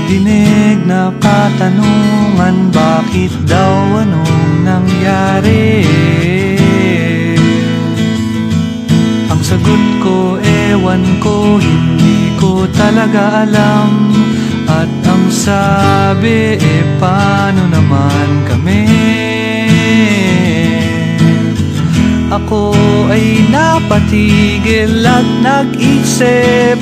dinig na katanungan, bakit daw, anong nangyari? Ang sagot ko, ewan ko, hindi ko talaga alam. At ang sabi, paano naman kami? Ako ay napatigil at nag-isip,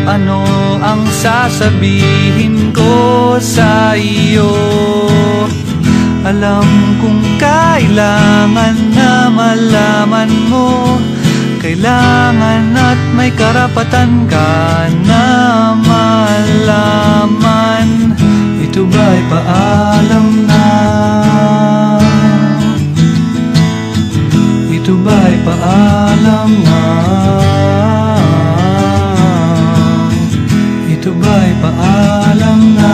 ano ang sasabihin ko sa iyo. Alam kong kailangan na malaman mo, kailangan at may karapatan ka na malaman. Ito ba'y paalam na? Ito ba'y paalam na? Ito ba'y paalam na?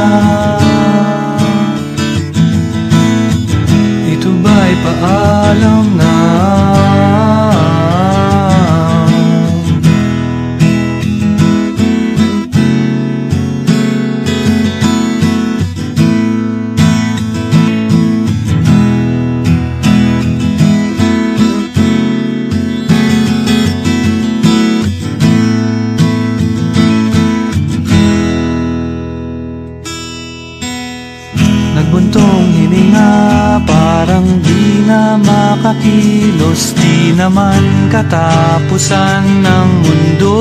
Ito ba'y paalam na? Nagbuntong hininga, parang di na makakilos. Di naman katapusan ng mundo,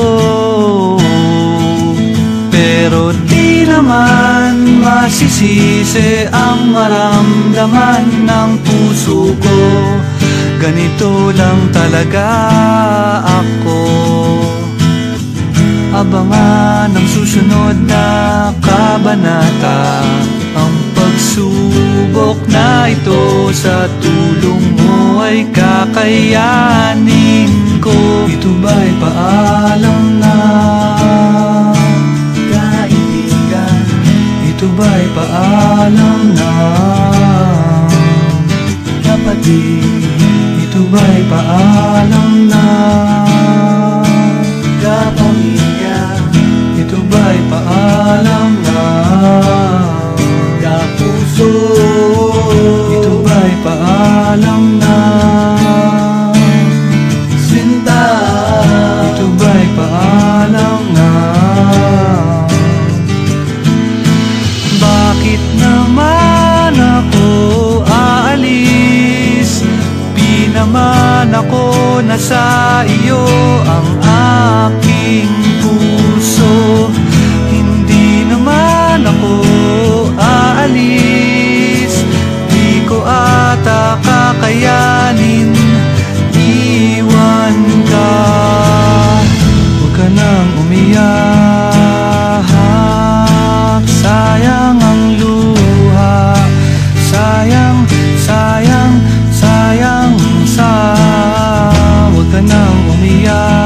pero di naman masisisi ang maramdaman ng puso ko. Ganito lang talaga ako. Abangan ang susunod na kabanata, ang pagsubok na ito sa tulong mo ay kakayanin ko. Ito ba'y paalam na, kaibigan? Ito ba'y paalam na, kapatid? Ito ba'y paalam na, kapamilya? Ito ba'y paalam na, kapuso? Ito ba'y paalam na, sinta? Ito ba'y paalam na? Bakit naman ako aalis? Di naman ako nasa iyo ang aking puso. Hindi naman ako aalis, di ko ata kakayanin iwan ka. Huwag ka nang umiyak, sayang ang luha. Sayang, sayang, sayang sa. Huwag ka nang umiyak,